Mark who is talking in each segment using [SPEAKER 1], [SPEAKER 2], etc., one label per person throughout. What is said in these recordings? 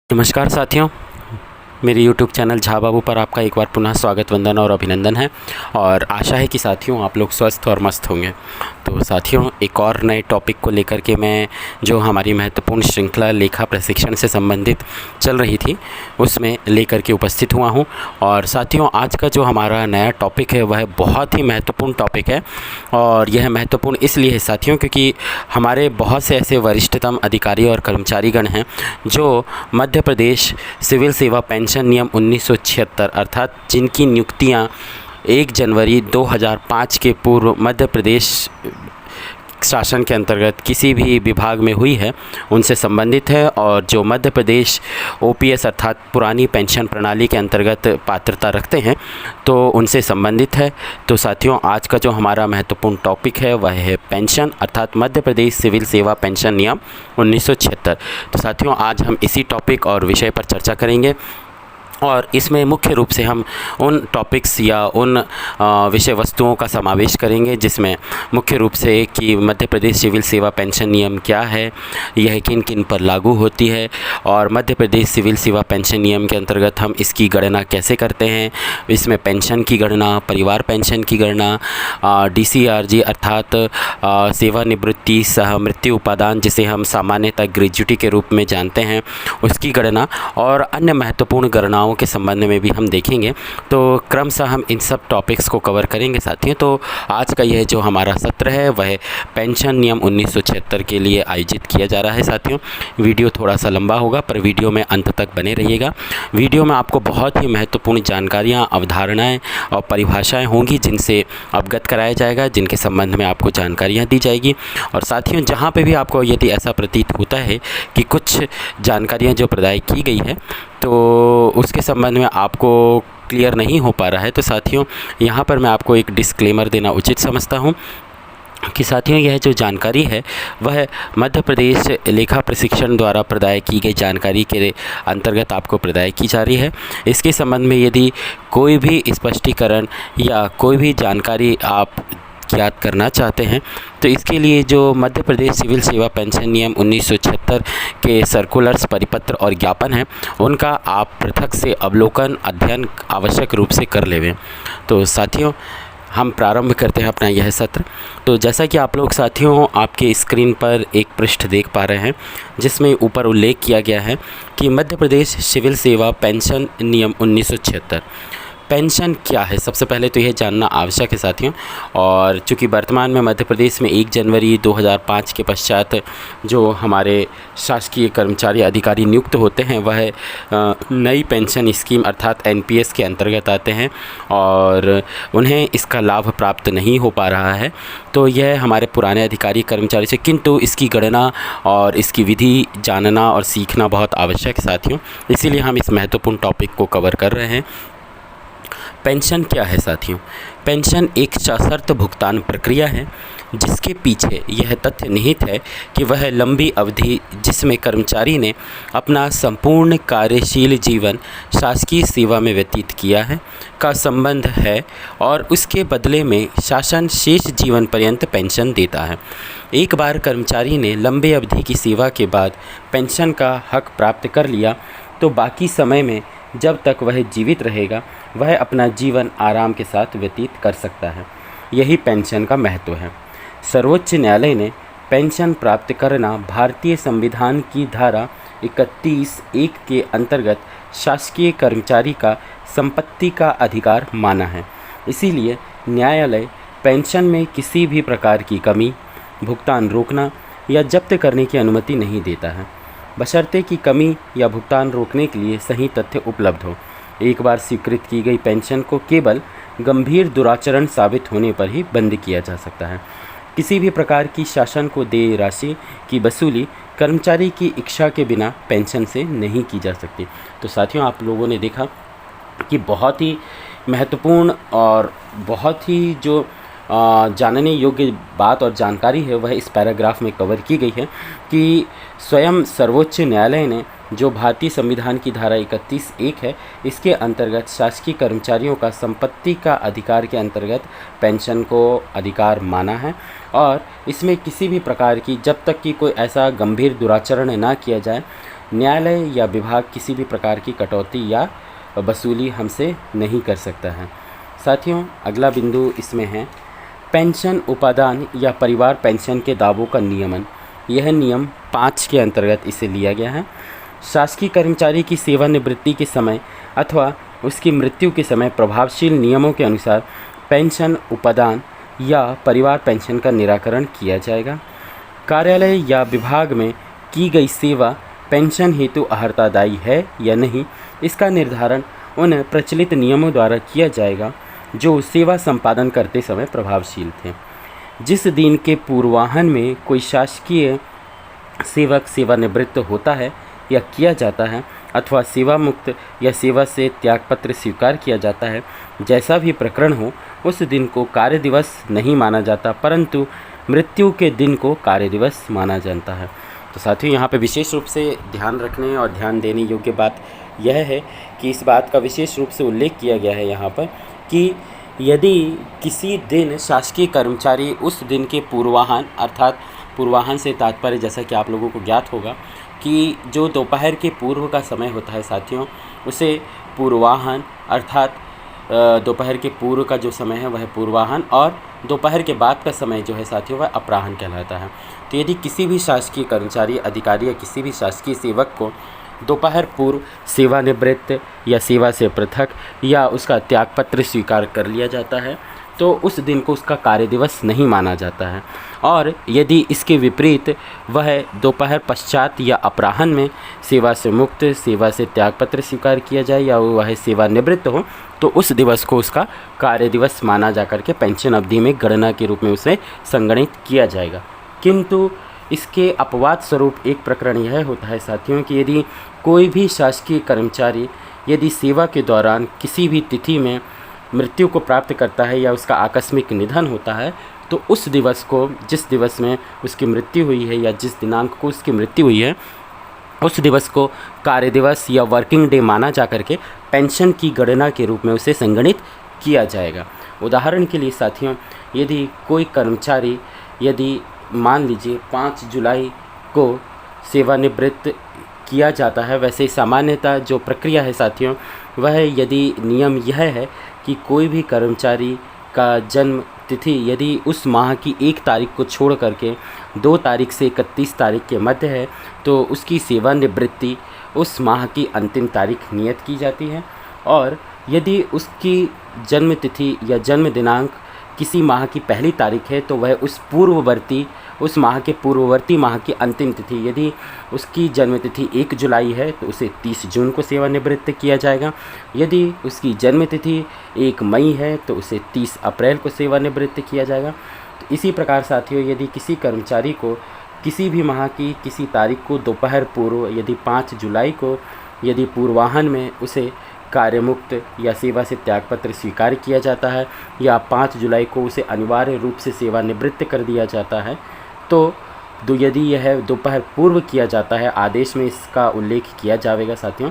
[SPEAKER 1] नमस्कार साथियों, मेरे YouTube चैनल झा बाबू पर आपका एक बार पुनः स्वागत, वंदन और अभिनंदन है। और आशा है कि साथियों आप लोग स्वस्थ और मस्त होंगे। तो साथियों, एक और नए टॉपिक को लेकर के मैं जो हमारी महत्वपूर्ण श्रृंखला लेखा प्रशिक्षण से संबंधित चल रही थी उसमें लेकर के उपस्थित हुआ हूं। और साथियों, आज का जो हमारा नया टॉपिक है वह बहुत ही महत्वपूर्ण टॉपिक है। और यह महत्वपूर्ण इसलिए है साथियों क्योंकि हमारे बहुत से ऐसे वरिष्ठतम अधिकारी और कर्मचारीगण हैं जो मध्य प्रदेश सिविल सेवा पेंशन नियम 1976 अर्थात जिनकी नियुक्तियां 1 जनवरी 2005 के पूर्व मध्य प्रदेश शासन के अंतर्गत किसी भी विभाग में हुई है उनसे संबंधित है। और जो मध्य प्रदेश ओपीएस अर्थात पुरानी पेंशन प्रणाली के अंतर्गत पात्रता रखते हैं तो उनसे संबंधित है। तो साथियों, आज का जो हमारा महत्वपूर्ण टॉपिक है वह है पेंशन अर्थात मध्य प्रदेश सिविल सेवा पेंशन नियम 1976। तो साथियों, आज हम इसी टॉपिक और विषय पर चर्चा करेंगे। और इसमें मुख्य रूप से हम उन टॉपिक्स या उन विषय वस्तुओं का समावेश करेंगे जिसमें मुख्य रूप से कि मध्य प्रदेश सिविल सेवा पेंशन नियम क्या है, यह किन किन पर लागू होती है, और मध्य प्रदेश सिविल सेवा पेंशन नियम के अंतर्गत हम इसकी गणना कैसे करते हैं। इसमें पेंशन की गणना, परिवार पेंशन की गणना, DCRG अर्थात सेवानिवृत्ति सह मृत्यु उपादान जिसे हम सामान्यतः ग्रेजुटी के रूप में जानते हैं, उसकी गणना और अन्य महत्वपूर्ण गणनाओं के संबंध में भी हम देखेंगे। तो क्रमशः हम इन सब टॉपिक्स को कवर करेंगे साथियों। तो आज का यह जो हमारा सत्र है वह पेंशन नियम 1976 के लिए आयोजित किया जा रहा है साथियों। वीडियो थोड़ा सा लंबा होगा पर वीडियो में अंत तक बने रहिएगा। वीडियो में आपको बहुत ही महत्वपूर्ण जानकारियाँ, अवधारणाएँ और परिभाषाएँ होंगी जिनसे अवगत कराया जाएगा, जिनके संबंध में आपको जानकारियाँ दी जाएगी। और साथियों, जहाँ पर भी आपको यदि ऐसा प्रतीत होता है कि कुछ जानकारियाँ जो प्रदान की गई है तो उसके संबंध में आपको क्लियर नहीं हो पा रहा है, तो साथियों यहाँ पर मैं आपको एक डिस्क्लेमर देना उचित समझता हूँ कि साथियों यह जो जानकारी है वह मध्य प्रदेश लेखा प्रशिक्षण द्वारा प्रदान की गई जानकारी के अंतर्गत आपको प्रदान की जा रही है। इसके संबंध में यदि कोई भी स्पष्टीकरण या कोई भी जानकारी आप ज्ञात करना चाहते हैं तो इसके लिए जो मध्य प्रदेश सिविल सेवा पेंशन नियम 1976 के सर्कुलर्स, परिपत्र और ज्ञापन हैं उनका आप पृथक से अवलोकन, अध्ययन आवश्यक रूप से कर लेवें। तो साथियों, हम प्रारंभ करते हैं अपना यह सत्र। तो जैसा कि आप लोग साथियों आपके स्क्रीन पर एक पृष्ठ देख पा रहे हैं जिसमें ऊपर उल्लेख किया गया है कि मध्य प्रदेश सिविल सेवा पेंशन नियम 1976 पेंशन क्या है, सबसे पहले तो यह जानना आवश्यक है साथियों। और चूँकि वर्तमान में मध्य प्रदेश में 1 जनवरी 2005 के पश्चात जो हमारे शासकीय कर्मचारी अधिकारी नियुक्त होते हैं वह नई पेंशन स्कीम अर्थात NPS के अंतर्गत आते हैं और उन्हें इसका लाभ प्राप्त नहीं हो पा रहा है। तो यह हमारे पुराने अधिकारी कर्मचारी से, किंतु इसकी गणना और इसकी विधि जानना और सीखना बहुत आवश्यक है साथियों। इसीलिए हम इस महत्वपूर्ण टॉपिक को कवर कर रहे हैं। पेंशन क्या है साथियों? पेंशन एक सशर्त भुगतान प्रक्रिया है जिसके पीछे यह तथ्य निहित है कि वह लंबी अवधि जिसमें कर्मचारी ने अपना संपूर्ण कार्यशील जीवन शासकीय सेवा में व्यतीत किया है का संबंध है और उसके बदले में शासन शेष जीवन पर्यंत पेंशन देता है। एक बार कर्मचारी ने लंबी अवधि की सेवा के बाद पेंशन का हक प्राप्त कर लिया तो बाकी समय में जब तक वह जीवित रहेगा वह अपना जीवन आराम के साथ व्यतीत कर सकता है। यही पेंशन का महत्व है। सर्वोच्च न्यायालय ने पेंशन प्राप्त करना भारतीय संविधान की धारा 31(1) के अंतर्गत शासकीय कर्मचारी का संपत्ति का अधिकार माना है। इसीलिए न्यायालय पेंशन में किसी भी प्रकार की कमी, भुगतान रोकना या जब्त करने की अनुमति नहीं देता है, बशर्ते कि कमी या भुगतान रोकने के लिए सही तथ्य उपलब्ध हो। एक बार स्वीकृत की गई पेंशन को केवल गंभीर दुराचरण साबित होने पर ही बंद किया जा सकता है। किसी भी प्रकार की शासन को देय राशि की वसूली कर्मचारी की इच्छा के बिना पेंशन से नहीं की जा सकती। तो साथियों, आप लोगों ने देखा कि बहुत ही महत्वपूर्ण और बहुत ही जो जानने योग्य बात और जानकारी है वह इस पैराग्राफ में कवर की गई है कि स्वयं सर्वोच्च न्यायालय ने जो भारतीय संविधान की धारा 31(1) है इसके अंतर्गत शासकीय कर्मचारियों का संपत्ति का अधिकार के अंतर्गत पेंशन को अधिकार माना है और इसमें किसी भी प्रकार की, जब तक कि कोई ऐसा गंभीर दुराचरण ना किया जाए न्यायालय या विभाग किसी भी प्रकार की कटौती या वसूली हमसे नहीं कर सकता है। साथियों, अगला बिंदु इसमें है पेंशन उपादान या परिवार पेंशन के दावों का नियमन। यह नियम 5 के अंतर्गत इसे लिया गया है। शासकीय कर्मचारी की सेवानिवृत्ति के समय अथवा उसकी मृत्यु के समय प्रभावशील नियमों के अनुसार पेंशन उपादान या परिवार पेंशन का निराकरण किया जाएगा। कार्यालय या विभाग में की गई सेवा पेंशन हेतु अर्हतादायी है या नहीं, इसका निर्धारण उन प्रचलित नियमों द्वारा किया जाएगा जो सेवा संपादन करते समय प्रभावशील थे। जिस दिन के पूर्वाह्न में कोई शासकीय सेवक सेवानिवृत्त होता है या किया जाता है अथवा सेवा मुक्त या सेवा से त्यागपत्र स्वीकार किया जाता है, जैसा भी प्रकरण हो, उस दिन को कार्य दिवस नहीं माना जाता, परंतु मृत्यु के दिन को कार्य दिवस माना जाता है। तो साथियों, यहाँ पे विशेष रूप से ध्यान रखने और ध्यान देने योग्य बात यह है कि इस बात का विशेष रूप से उल्लेख किया गया है यहाँ पर कि यदि किसी दिन शासकीय कर्मचारी उस दिन के पूर्वाह्न, अर्थात पूर्वाह्न से तात्पर्य जैसा कि आप लोगों को ज्ञात होगा कि जो दोपहर के पूर्व का समय होता है साथियों, उसे पूर्वाह्न अर्थात दोपहर के पूर्व का जो समय है वह पूर्वाह्न और दोपहर के बाद का समय जो है साथियों वह अपराह्न कहलाता है। तो यदि किसी भी शासकीय कर्मचारी, अधिकारी या किसी भी शासकीय सेवक को दोपहर पूर्व सेवानिवृत्त या सेवा से पृथक या उसका त्यागपत्र स्वीकार कर लिया जाता है तो उस दिन को उसका कार्य दिवस नहीं माना जाता है। और यदि इसके विपरीत वह दोपहर पश्चात या अपराह्न में सेवा से मुक्त, सेवा से त्यागपत्र स्वीकार किया जाए या वह सेवानिवृत्त हो तो उस दिवस को उसका कार्य दिवस माना जाकर के पेंशन अवधि में गणना के रूप में उसे संगणित किया जाएगा। किंतु इसके अपवाद स्वरूप एक प्रकरण यह होता है साथियों कि यदि कोई भी शासकीय कर्मचारी यदि सेवा के दौरान किसी भी तिथि में मृत्यु को प्राप्त करता है या उसका आकस्मिक निधन होता है तो उस दिवस को, जिस दिवस में उसकी मृत्यु हुई है या जिस दिनांक को उसकी मृत्यु हुई है, उस दिवस को कार्य दिवस या वर्किंग डे माना जाकर के पेंशन की गणना के रूप में उसे संगणित किया जाएगा। उदाहरण के लिए साथियों, यदि कोई कर्मचारी यदि मान लीजिए 5 जुलाई को सेवानिवृत्त किया जाता है, वैसे सामान्यतः जो प्रक्रिया है साथियों वह यदि नियम यह है कि कोई भी कर्मचारी का जन्म तिथि यदि उस माह की 1 तारीख को छोड़ करके 2 तारीख से 31 तारीख के मध्य है तो उसकी सेवानिवृत्ति उस माह की अंतिम तारीख नियत की जाती है। और यदि उसकी जन्म तिथि या जन्म दिनांक किसी माह की पहली तारीख है तो वह उस माह के पूर्ववर्ती माह की अंतिम तिथि, यदि उसकी जन्म तिथि 1 जुलाई है तो उसे 30 जून को सेवानिवृत्त किया जाएगा। यदि उसकी जन्म तिथि 1 मई है तो उसे 30 अप्रैल को सेवानिवृत्त किया जाएगा। तो इसी प्रकार साथियों, यदि किसी कर्मचारी को किसी भी माह की किसी तारीख को दोपहर पूर्व, यदि 5 जुलाई को यदि पूर्वाह्न में उसे कार्यमुक्त या सेवा से त्यागपत्र स्वीकार किया जाता है या 5 जुलाई को उसे अनिवार्य रूप से सेवानिवृत्त कर दिया जाता है तो यदि यह दोपहर पूर्व किया जाता है, आदेश में इसका उल्लेख किया जाएगा साथियों,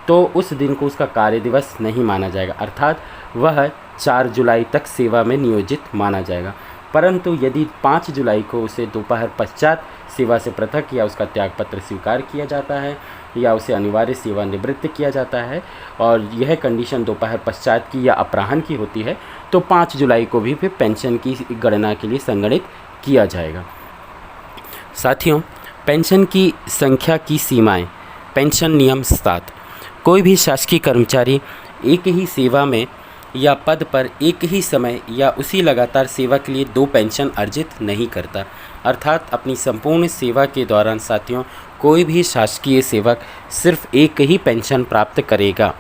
[SPEAKER 1] तो उस दिन को उसका कार्य दिवस नहीं माना जाएगा, अर्थात वह 4 जुलाई तक सेवा में नियोजित माना जाएगा। परंतु यदि 5 जुलाई को उसे दोपहर पश्चात सेवा से पृथक या उसका त्यागपत्र स्वीकार किया जाता है या उसे अनिवार्य सेवानिवृत्त किया जाता है और यह कंडीशन दोपहर पश्चात की या अपराह्न की होती है तो 5 जुलाई को भी फिर पेंशन की गणना के लिए संगणित किया जाएगा। साथियों, पेंशन की संख्या की सीमाएं। पेंशन नियम 7। कोई भी शासकीय कर्मचारी एक ही सेवा में या पद पर एक ही समय या उसी लगातार सेवा के लिए 2 पेंशन अर्जित नहीं करता, अर्थात अपनी संपूर्ण सेवा के दौरान साथियों कोई भी शासकीय सेवक सिर्फ एक ही पेंशन प्राप्त करेगा।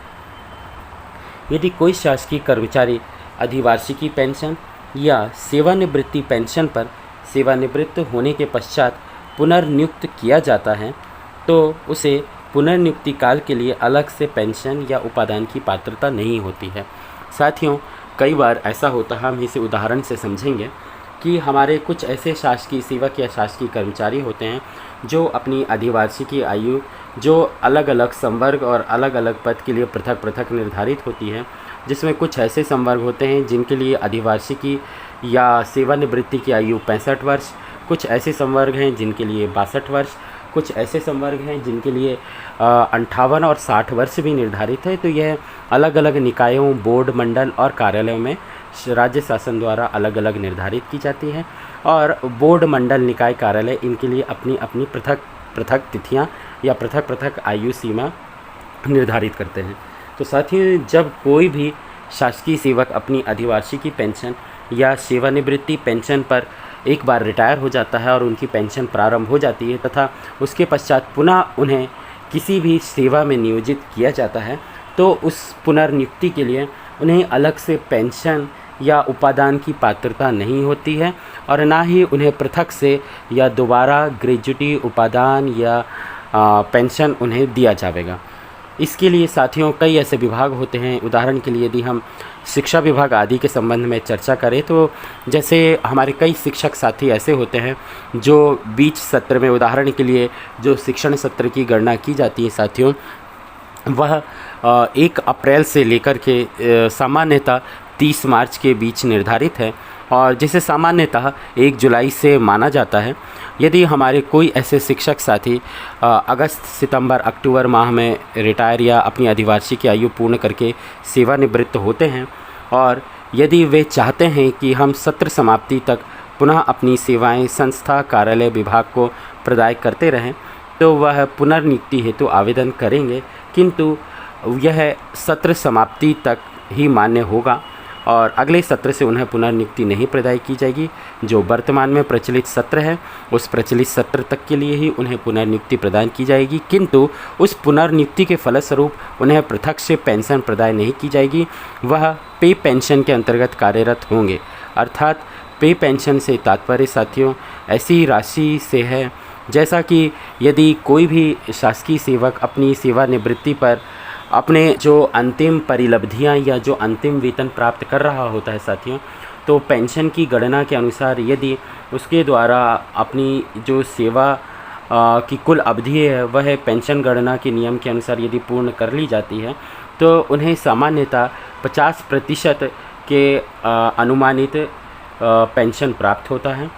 [SPEAKER 1] यदि कोई शासकीय कर्मचारी अधिवार्षिकी पेंशन या सेवानिवृत्ति पेंशन पर सेवानिवृत्त होने के पश्चात पुनर्नियुक्त किया जाता है तो उसे पुनर्नियुक्ति काल के लिए अलग से पेंशन या उपादान की पात्रता नहीं होती है। साथियों, कई बार ऐसा होता है, हम इसे उदाहरण से समझेंगे कि हमारे कुछ ऐसे शासकीय सेवक या शासकीय कर्मचारी होते हैं जो अपनी अधिवार्षिकी आयु जो अलग अलग संवर्ग और अलग अलग पद के लिए पृथक पृथक निर्धारित होती है, जिसमें कुछ ऐसे संवर्ग होते हैं जिनके लिए अधिवार्षिकी या सेवानिवृत्ति की आयु 65 वर्ष, कुछ ऐसे संवर्ग हैं जिनके लिए 62 वर्ष कुछ ऐसे संवर्ग हैं जिनके लिए 58 और 60 वर्ष भी निर्धारित है। तो यह अलग अलग निकायों, बोर्ड, मंडल और कार्यालयों में राज्य शासन द्वारा अलग अलग निर्धारित की जाती है। और बोर्ड, मंडल, निकाय, कार्यालय इनके लिए अपनी अपनी पृथक पृथक तिथियां या पृथक पृथक आयु सीमा निर्धारित करते हैं। तो साथियों, जब कोई भी शासकीय सेवक अपनी अधिवार्षिकी पेंशन या सेवानिवृत्ति पेंशन पर एक बार रिटायर हो जाता है और उनकी पेंशन प्रारंभ हो जाती है तथा उसके पश्चात पुनः उन्हें किसी भी सेवा में नियोजित किया जाता है, तो उस पुनर्नियुक्ति के लिए उन्हें अलग से पेंशन या उपादान की पात्रता नहीं होती है और ना ही उन्हें पृथक से या दोबारा ग्रेजुटी, उपादान या पेंशन उन्हें दिया जाएगा। इसके लिए साथियों कई ऐसे विभाग होते हैं। उदाहरण के लिए यदि हम शिक्षा विभाग आदि के संबंध में चर्चा करें तो जैसे हमारे कई शिक्षक साथी ऐसे होते हैं जो बीच सत्र में, उदाहरण के लिए जो शिक्षण सत्र की गणना की जाती है साथियों, वह 1 अप्रैल से लेकर के सामान्यतः 30 मार्च के बीच निर्धारित है और जिसे सामान्यतः 1 जुलाई से माना जाता है। यदि हमारे कोई ऐसे शिक्षक साथी अगस्त, सितंबर, अक्टूबर माह में रिटायर या अपनी अधिवार्षिकी आयु पूर्ण करके सेवानिवृत्त होते हैं और यदि वे चाहते हैं कि हम सत्र समाप्ति तक पुनः अपनी सेवाएं संस्था, कार्यालय, विभाग को प्रदान करते रहें, तो वह पुनर्नियुक्ति हेतु आवेदन करेंगे, किंतु यह सत्र समाप्ति तक ही मान्य होगा और अगले सत्र से उन्हें पुनर्नियुक्ति नहीं प्रदान की जाएगी। जो वर्तमान में प्रचलित सत्र है उस प्रचलित सत्र तक के लिए ही उन्हें पुनर्नियुक्ति प्रदान की जाएगी, किंतु उस पुनर्नियुक्ति के फलस्वरूप उन्हें पृथक से पेंशन प्रदान नहीं की जाएगी। वह पे पेंशन के अंतर्गत कार्यरत होंगे। अर्थात पे पेंशन से तात्पर्य साथियों ऐसी राशि से है जैसा कि यदि कोई भी शासकीय सेवक अपनी सेवानिवृत्ति पर अपने जो अंतिम परिलब्धियां या जो अंतिम वेतन प्राप्त कर रहा होता है साथियों, तो पेंशन की गणना के अनुसार यदि उसके द्वारा अपनी जो सेवा की कुल अवधि है वह पेंशन गणना के नियम के अनुसार यदि पूर्ण कर ली जाती है, तो उन्हें सामान्यतः 50% के अनुमानित पेंशन प्राप्त होता है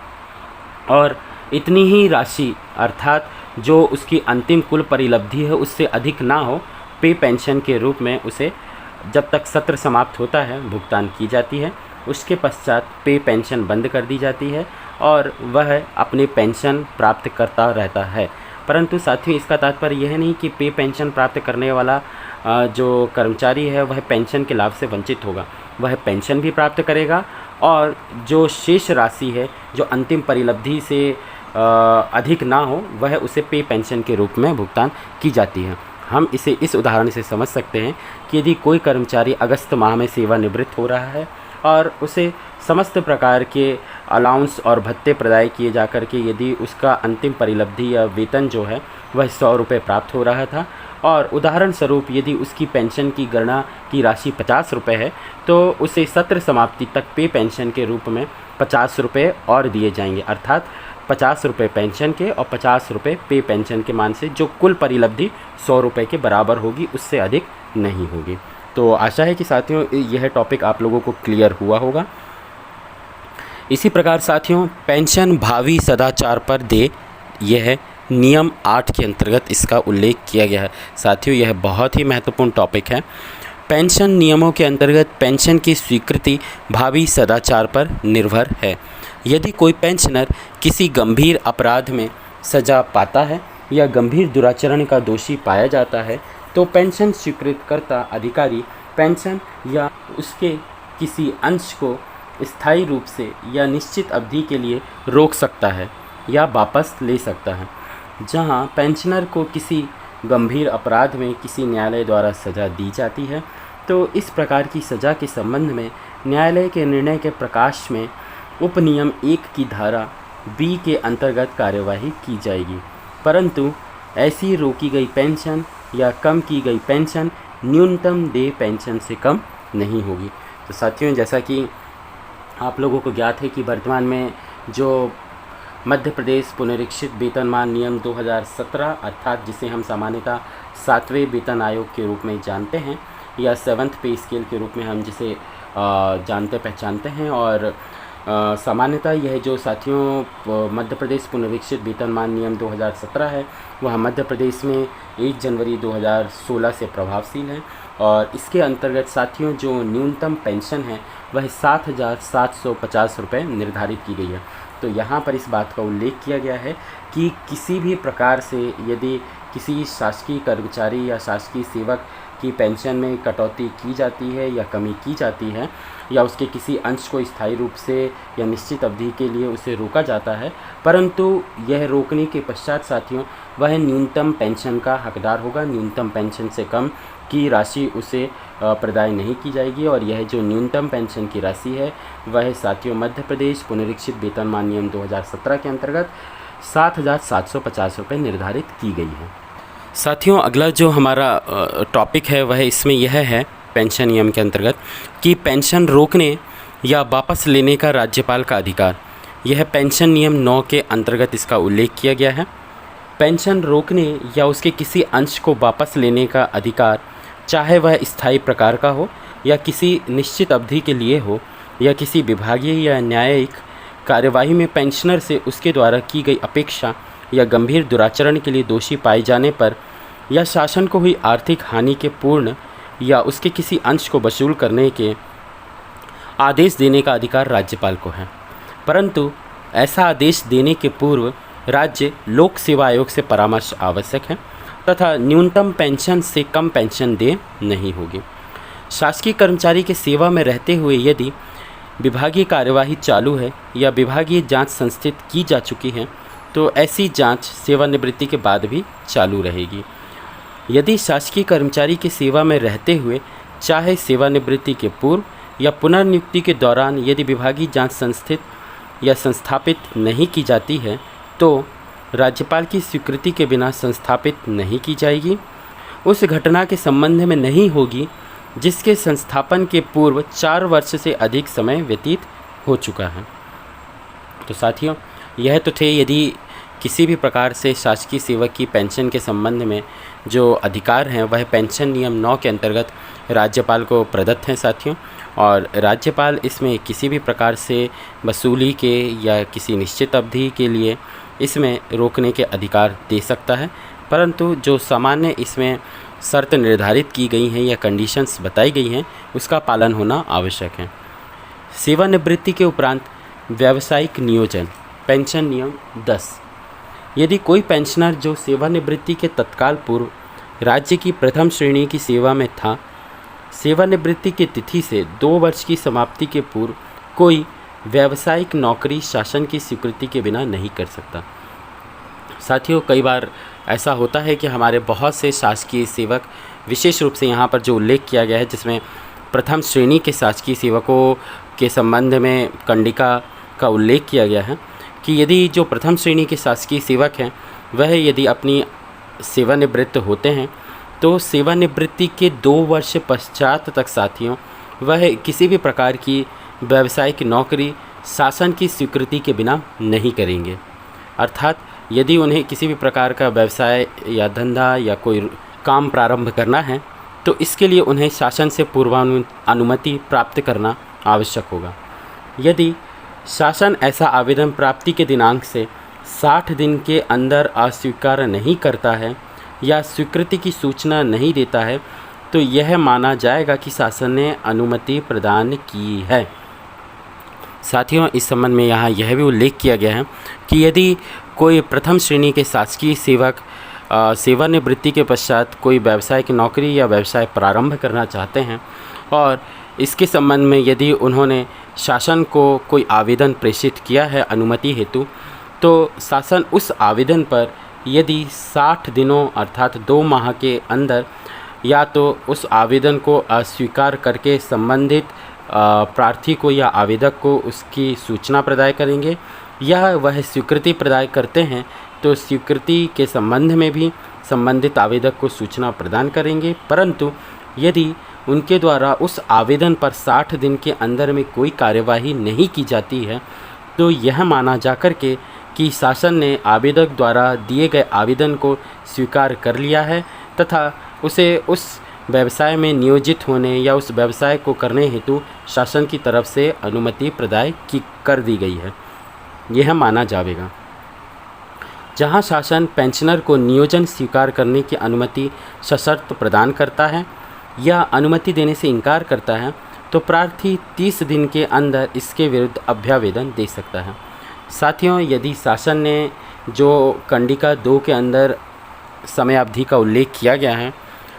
[SPEAKER 1] और इतनी ही राशि अर्थात जो उसकी अंतिम कुल परिलब्धि है उससे अधिक ना हो, पे पेंशन के रूप में उसे जब तक सत्र समाप्त होता है भुगतान की जाती है। उसके पश्चात पे पेंशन बंद कर दी जाती है और वह अपनी पेंशन प्राप्त करता रहता है। परंतु साथियों इसका तात्पर्य यह नहीं कि पे पेंशन प्राप्त करने वाला जो कर्मचारी है वह पेंशन के लाभ से वंचित होगा। वह पेंशन भी प्राप्त करेगा और जो शेष राशि है जो अंतिम परिलब्धि से अधिक ना हो वह उसे पे पेंशन के रूप में भुगतान की जाती है। हम इसे इस उदाहरण से समझ सकते हैं कि यदि कोई कर्मचारी अगस्त माह में सेवानिवृत्त हो रहा है और उसे समस्त प्रकार के अलाउंस और भत्ते प्रदान किए जाकर के यदि उसका अंतिम परिलब्धि या वेतन जो है वह 100 रुपये प्राप्त हो रहा था और उदाहरण स्वरूप यदि उसकी पेंशन की गणना की राशि 50 रुपये है, तो उसे सत्र समाप्ति तक पे पेंशन के रूप में 50 रुपये और दिए जाएंगे। अर्थात 50 रुपये पेंशन के और 50 रुपये पे पेंशन के मान से जो कुल परिलब्धि 100 रुपये के बराबर होगी, उससे अधिक नहीं होगी। तो आशा है कि साथियों यह टॉपिक आप लोगों को क्लियर हुआ होगा। इसी प्रकार साथियों पेंशन भावी सदाचार पर दे, यह नियम 8 के अंतर्गत इसका उल्लेख किया गया है। साथियों यह बहुत ही महत्वपूर्ण टॉपिक है। पेंशन नियमों के अंतर्गत पेंशन की स्वीकृति भावी सदाचार पर निर्भर है। यदि कोई पेंशनर किसी गंभीर अपराध में सजा पाता है या गंभीर दुराचरण का दोषी पाया जाता है, तो पेंशन स्वीकृतकर्ता अधिकारी पेंशन या उसके किसी अंश को स्थायी रूप से या निश्चित अवधि के लिए रोक सकता है या वापस ले सकता है। जहां पेंशनर को किसी गंभीर अपराध में किसी न्यायालय द्वारा सज़ा दी जाती है, तो इस प्रकार की सज़ा के संबंध में न्यायालय के निर्णय के प्रकाश में उपनियम 1 की धारा बी के अंतर्गत कार्यवाही की जाएगी। परंतु ऐसी रोकी गई पेंशन या कम की गई पेंशन न्यूनतम देय पेंशन से कम नहीं होगी। तो साथियों जैसा कि आप लोगों को ज्ञात है कि वर्तमान में जो मध्य प्रदेश पुनरीक्षित वेतनमान नियम 2017 अर्थात जिसे हम सामान्यतः 7वें वेतन आयोग के रूप में जानते हैं या 7th पे स्केल के रूप में हम जिसे जानते पहचानते हैं, और सामान्यतः यह जो साथियों मध्य प्रदेश पुनरीक्षित वेतनमान नियम 2017 है, वह मध्य प्रदेश में 1 जनवरी 2016 से प्रभावशील है और इसके अंतर्गत साथियों जो न्यूनतम पेंशन है वह 7,750 रुपये निर्धारित की गई है। तो यहाँ पर इस बात का उल्लेख किया गया है कि किसी भी प्रकार से यदि किसी शासकीय कर्मचारी या शासकीय सेवक की पेंशन में कटौती की जाती है या कमी की जाती है या उसके किसी अंश को स्थायी रूप से या निश्चित अवधि के लिए उसे रोका जाता है, परंतु यह रोकने के पश्चात साथियों वह न्यूनतम पेंशन का हकदार होगा। न्यूनतम पेंशन से कम की राशि उसे प्रदान नहीं की जाएगी और यह जो न्यूनतम पेंशन की राशि है वह साथियों मध्य प्रदेश पुनरीक्षित वेतनमान नियम 2017 के अंतर्गत 7,750 रुपये निर्धारित की गई है। साथियों अगला जो हमारा टॉपिक है वह इसमें यह है पेंशन नियम के अंतर्गत कि पेंशन रोकने या वापस लेने का राज्यपाल का अधिकार। यह पेंशन नियम 9 के अंतर्गत इसका उल्लेख किया गया है। पेंशन रोकने या उसके किसी अंश को वापस लेने का अधिकार, चाहे वह स्थायी प्रकार का हो या किसी निश्चित अवधि के लिए हो या किसी विभागीय या न्यायिक कार्यवाही में पेंशनर से उसके द्वारा की गई अपेक्षा या गंभीर दुराचरण के लिए दोषी पाए जाने पर या शासन को हुई आर्थिक हानि के पूर्ण या उसके किसी अंश को वसूल करने के आदेश देने का अधिकार राज्यपाल को है, परंतु ऐसा आदेश देने के पूर्व राज्य लोक सेवा आयोग से परामर्श आवश्यक है तथा न्यूनतम पेंशन से कम पेंशन दे नहीं होगी। शासकीय कर्मचारी के सेवा में रहते हुए यदि विभागीय कार्यवाही चालू है या विभागीय जांच संस्थित की जा चुकी है तो ऐसी जांच सेवानिवृत्ति के बाद भी चालू रहेगी। यदि शासकीय कर्मचारी की सेवा में रहते हुए चाहे सेवानिवृत्ति के पूर्व या पुनर्नियुक्ति के दौरान यदि विभागीय जांच संस्थित या संस्थापित नहीं की जाती है तो राज्यपाल की स्वीकृति के बिना संस्थापित नहीं की जाएगी। उस घटना के संबंध में नहीं होगी जिसके संस्थापन के पूर्व 4 वर्ष से अधिक समय व्यतीत हो चुका है। तो साथियों यह तो थे यदि किसी भी प्रकार से शासकीय सेवक की पेंशन के संबंध में जो अधिकार हैं वह पेंशन नियम 9 के अंतर्गत राज्यपाल को प्रदत्त हैं साथियों, और राज्यपाल इसमें किसी भी प्रकार से वसूली के या किसी निश्चित अवधि के लिए इसमें रोकने के अधिकार दे सकता है, परंतु जो सामान्य इसमें शर्त निर्धारित की गई हैं या कंडीशंस बताई गई हैं उसका पालन होना आवश्यक है। सेवानिवृत्ति के उपरांत व्यावसायिक नियोजन पेंशन नियम 10। यदि कोई पेंशनर जो सेवानिवृत्ति के तत्काल पूर्व राज्य की प्रथम श्रेणी की सेवा में था, सेवानिवृत्ति की तिथि से 2 वर्ष की समाप्ति के पूर्व कोई व्यावसायिक नौकरी शासन की स्वीकृति के बिना नहीं कर सकता। साथियों कई बार ऐसा होता है कि हमारे बहुत से शासकीय सेवक, विशेष रूप से यहाँ पर जो उल्लेख किया गया है जिसमें प्रथम श्रेणी के शासकीय सेवकों के संबंध में कंडिका का उल्लेख किया गया है कि यदि जो प्रथम श्रेणी के शासकीय सेवक हैं वह यदि अपनी सेवानिवृत्त होते हैं तो सेवानिवृत्ति के 2 वर्ष पश्चात तक साथियों वह किसी भी प्रकार की व्यावसायिक नौकरी शासन की स्वीकृति के बिना नहीं करेंगे। अर्थात यदि उन्हें किसी भी प्रकार का व्यवसाय या धंधा या कोई काम प्रारंभ करना है तो इसके लिए उन्हें शासन से पूर्वानुमति प्राप्त करना आवश्यक होगा। यदि शासन ऐसा आवेदन प्राप्ति के दिनांक से 60 दिन के अंदर अस्वीकार नहीं करता है या स्वीकृति की सूचना नहीं देता है तो यह माना जाएगा कि शासन ने अनुमति प्रदान की है। साथियों इस संबंध में यहाँ यह भी उल्लेख किया गया है कि यदि कोई प्रथम श्रेणी के शासकीय सेवक सेवानिवृत्ति के पश्चात कोई व्यावसायिक नौकरी या व्यवसाय प्रारंभ करना चाहते हैं और इसके संबंध में यदि उन्होंने शासन को कोई आवेदन प्रेषित किया है अनुमति हेतु, तो शासन उस आवेदन पर यदि 60 दिनों अर्थात 2 माह के अंदर या तो उस आवेदन को अस्वीकार करके संबंधित प्रार्थी को या आवेदक को उसकी सूचना प्रदान करेंगे, या वह स्वीकृति प्रदान करते हैं तो स्वीकृति के संबंध में भी संबंधित आवेदक को सूचना प्रदान करेंगे। परंतु यदि उनके द्वारा उस आवेदन पर 60 दिन के अंदर में कोई कार्यवाही नहीं की जाती है तो यह माना जाकर के कि शासन ने आवेदक द्वारा दिए गए आवेदन को स्वीकार कर लिया है तथा उसे उस व्यवसाय में नियोजित होने या उस व्यवसाय को करने हेतु शासन की तरफ से अनुमति प्रदान कर दी गई है, यह माना जाएगा। जहां शासन पेंशनर को नियोजन स्वीकार करने की अनुमति सशर्त प्रदान करता है या अनुमति देने से इनकार करता है, तो प्रार्थी 30 दिन के अंदर इसके विरुद्ध अभ्यावेदन दे सकता है। साथियों, यदि शासन ने जो कंडिका 2 के अंदर समयावधि का उल्लेख किया गया है,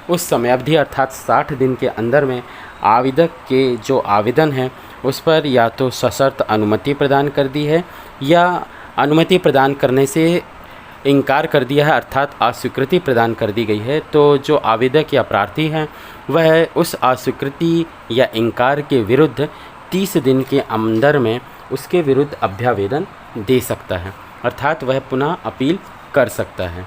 [SPEAKER 1] उस समयावधि अर्थात 60 दिन के अंदर में आवेदक के जो आवेदन है उस पर या तो सशर्त अनुमति प्रदान कर दी है या अनुमति प्रदान करने से इनकार कर दिया है अर्थात अस्वीकृति प्रदान कर दी गई है, तो जो आवेदक या प्रार्थी है वह उस अस्वीकृति या इनकार के विरुद्ध 30 दिन के अंदर में उसके विरुद्ध अभ्यावेदन दे सकता है अर्थात वह पुनः अपील कर सकता है।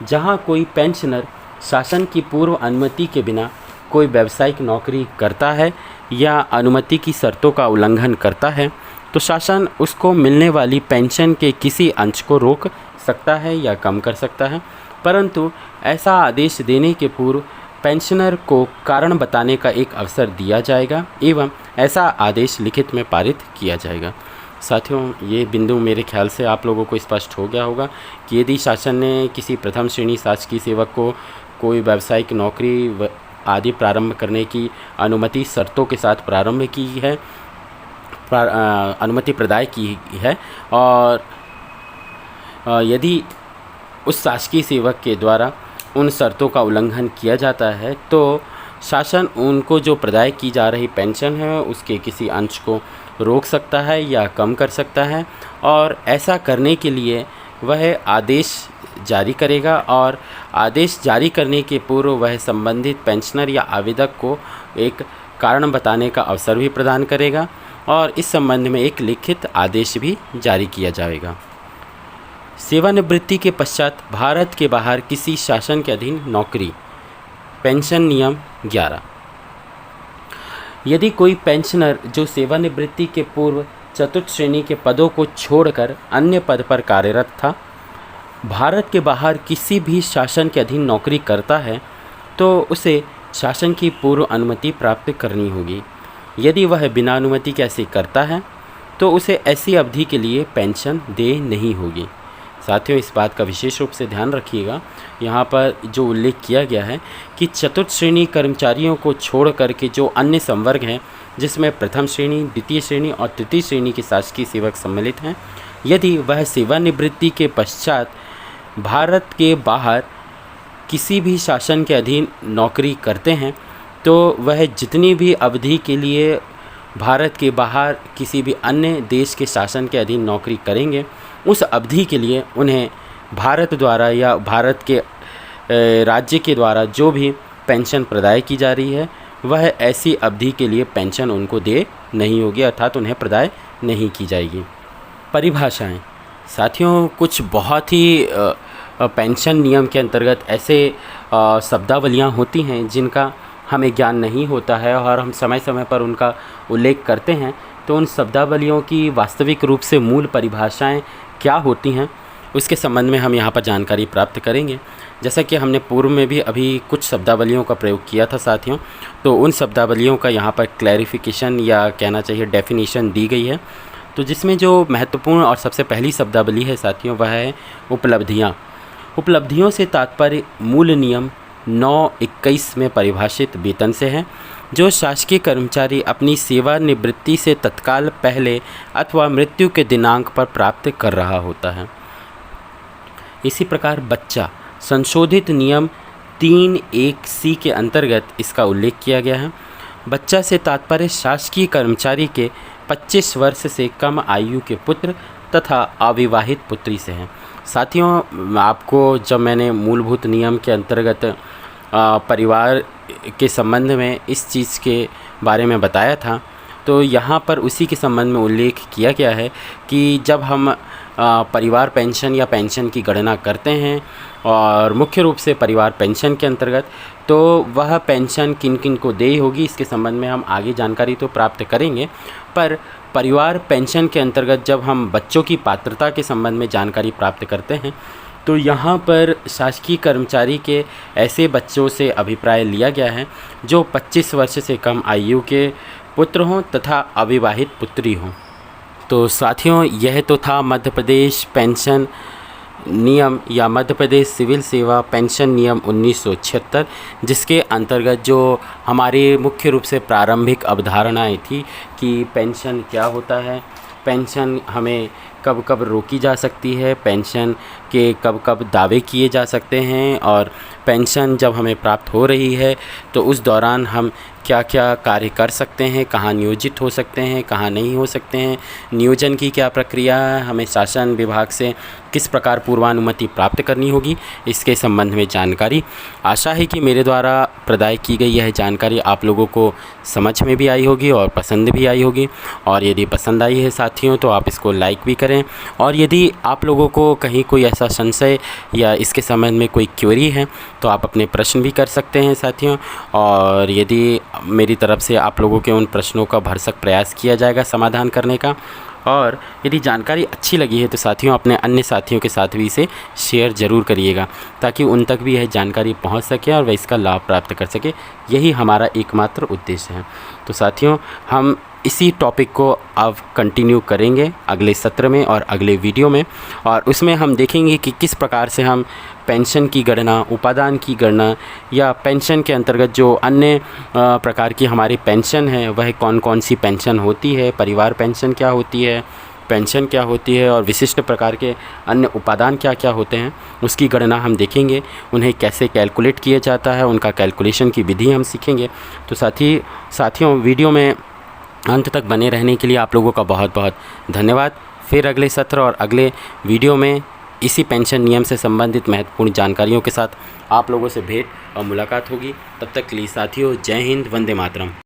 [SPEAKER 1] जहां कोई पेंशनर शासन की पूर्व अनुमति के बिना कोई व्यावसायिक नौकरी करता है या अनुमति की शर्तों का उल्लंघन करता है, तो शासन उसको मिलने वाली पेंशन के किसी अंश को रोक सकता है या कम कर सकता है, परंतु ऐसा आदेश देने के पूर्व पेंशनर को कारण बताने का एक अवसर दिया जाएगा एवं ऐसा आदेश लिखित में पारित किया जाएगा। साथियों, ये बिंदु मेरे ख्याल से आप लोगों को स्पष्ट हो गया होगा कि यदि शासन ने किसी प्रथम श्रेणी शासकीय सेवक को कोई व्यावसायिक नौकरी आदि प्रारंभ करने की अनुमति शर्तों के साथ प्रारंभ की है, अनुमति प्रदान की है, और यदि उस शासकीय सेवक के द्वारा उन शर्तों का उल्लंघन किया जाता है, तो शासन उनको जो प्रदान की जा रही पेंशन है उसके किसी अंश को रोक सकता है या कम कर सकता है, और ऐसा करने के लिए वह आदेश जारी करेगा और आदेश जारी करने के पूर्व वह संबंधित पेंशनर या आवेदक को एक कारण बताने का अवसर भी प्रदान करेगा और इस संबंध में एक लिखित आदेश भी जारी किया जाएगा। सेवानिवृत्ति के पश्चात भारत के बाहर किसी शासन के अधीन नौकरी। पेंशन नियम 11। यदि कोई पेंशनर जो सेवानिवृत्ति के पूर्व चतुर्थ श्रेणी के पदों को छोड़कर अन्य पद पर कार्यरत था, भारत के बाहर किसी भी शासन के अधीन नौकरी करता है, तो उसे शासन की पूर्व अनुमति प्राप्त करनी होगी। यदि वह बिना अनुमति के ऐसे करता है तो उसे ऐसी अवधि के लिए पेंशन दे नहीं होगी। साथियों, इस बात का विशेष रूप से ध्यान रखिएगा, यहाँ पर जो उल्लेख किया गया है कि चतुर्थ श्रेणी कर्मचारियों को छोड़ करके जो अन्य संवर्ग हैं, जिसमें प्रथम श्रेणी, द्वितीय श्रेणी और तृतीय श्रेणी के शासकीय सेवक सम्मिलित हैं, यदि वह सेवानिवृत्ति के पश्चात भारत के बाहर किसी भी शासन के अधीन नौकरी करते हैं, तो वह जितनी भी अवधि के लिए भारत के बाहर किसी भी अन्य देश के शासन के अधीन नौकरी करेंगे, उस अवधि के लिए उन्हें भारत द्वारा या भारत के राज्य के द्वारा जो भी पेंशन प्रदान की जा रही है, वह ऐसी अवधि के लिए पेंशन उनको दे नहीं होगी अर्थात उन्हें प्रदान नहीं की जाएगी। परिभाषाएं। साथियों, कुछ बहुत ही पेंशन नियम के अंतर्गत ऐसे शब्दावलियाँ होती हैं जिनका हमें ज्ञान नहीं होता है और हम समय समय पर उनका उल्लेख करते हैं, तो उन शब्दावलियों की वास्तविक रूप से मूल परिभाषाएं क्या होती हैं उसके संबंध में हम यहाँ पर जानकारी प्राप्त करेंगे। जैसा कि हमने पूर्व में भी अभी कुछ शब्दावलियों का प्रयोग किया था साथियों, तो उन शब्दावलियों का यहाँ पर क्लैरिफिकेशन या कहना चाहिए डेफिनेशन दी गई है। तो जिसमें जो महत्वपूर्ण और सबसे पहली शब्दावली है साथियों, वह है उपलब्धियाँ। उपलब्धियों से तात्पर्य मूल नियम 9(21) में परिभाषित वेतन से है, जो शासकीय कर्मचारी अपनी सेवानिवृत्ति से तत्काल पहले अथवा मृत्यु के दिनांक पर प्राप्त कर रहा होता है। इसी प्रकार बच्चा, संशोधित नियम 3(1)(c) के अंतर्गत इसका उल्लेख किया गया है। बच्चा से तात्पर्य शासकीय कर्मचारी के 25 वर्ष से कम आयु के पुत्र तथा अविवाहित पुत्री से है। साथियों, आपको जब मैंने मूलभूत नियम के अंतर्गत परिवार के संबंध में इस चीज़ के बारे में बताया था, तो यहाँ पर उसी के संबंध में उल्लेख किया गया है कि जब हम परिवार पेंशन या पेंशन की गणना करते हैं और मुख्य रूप से परिवार पेंशन के अंतर्गत, तो वह पेंशन किन किन को देनी होगी इसके संबंध में हम आगे जानकारी तो प्राप्त करेंगे, पर परिवार पेंशन के अंतर्गत जब हम बच्चों की पात्रता के संबंध में जानकारी प्राप्त करते हैं, तो यहाँ पर शासकीय कर्मचारी के ऐसे बच्चों से अभिप्राय लिया गया है जो 25 वर्ष से कम आयु के पुत्र हों तथा अविवाहित पुत्री हों। तो साथियों, यह तो था मध्य प्रदेश पेंशन नियम या मध्य प्रदेश सिविल सेवा पेंशन नियम 1976, जिसके अंतर्गत जो हमारी मुख्य रूप से प्रारंभिक अवधारणाएं थी कि पेंशन क्या होता है, पेंशन हमें कब कब रोकी जा सकती है, पेंशन के कब कब दावे किए जा सकते हैं, और पेंशन जब हमें प्राप्त हो रही है तो उस दौरान हम क्या क्या कार्य कर सकते हैं, कहाँ नियोजित हो सकते हैं, कहाँ नहीं हो सकते हैं, नियोजन की क्या प्रक्रिया है, हमें शासन विभाग से किस प्रकार पूर्वानुमति प्राप्त करनी होगी, इसके संबंध में जानकारी। आशा है कि मेरे द्वारा प्रदान की गई यह जानकारी आप लोगों को समझ में भी आई होगी और पसंद भी आई होगी। और यदि पसंद आई है साथियों तो आप इसको लाइक भी करें, और यदि आप लोगों को कहीं कोई ऐसा संशय या इसके संबंध में कोई क्वेरी है तो आप अपने प्रश्न भी कर सकते हैं साथियों। और यदि मेरी तरफ से आप लोगों के उन प्रश्नों का भरसक प्रयास किया जाएगा समाधान करने का। और यदि जानकारी अच्छी लगी है तो साथियों अपने अन्य साथियों के साथ भी इसे शेयर ज़रूर करिएगा, ताकि उन तक भी यह जानकारी पहुंच सके और वह इसका लाभ प्राप्त कर सके। यही हमारा एकमात्र उद्देश्य है। तो साथियों, हम इसी टॉपिक को अब कंटिन्यू करेंगे अगले सत्र में और अगले वीडियो में, और उसमें हम देखेंगे कि किस प्रकार से हम पेंशन की गणना, उपादान की गणना, या पेंशन के अंतर्गत जो अन्य प्रकार की हमारी पेंशन है वह कौन कौन सी पेंशन होती है, परिवार पेंशन क्या होती है, पेंशन क्या होती है, और विशिष्ट प्रकार के अन्य उपादान क्या क्या होते हैं, उसकी गणना हम देखेंगे। उन्हें कैसे कैलकुलेट किया जाता है, उनका कैलकुलेशन की विधि हम सीखेंगे। तो साथियों वीडियो में अंत तक बने रहने के लिए आप लोगों का बहुत बहुत धन्यवाद। फिर अगले सत्र और अगले वीडियो में इसी पेंशन नियम से संबंधित महत्वपूर्ण जानकारियों के साथ आप लोगों से भेंट और मुलाकात होगी। तब तक के लिए साथियों, जय हिंद, वंदे मातरम।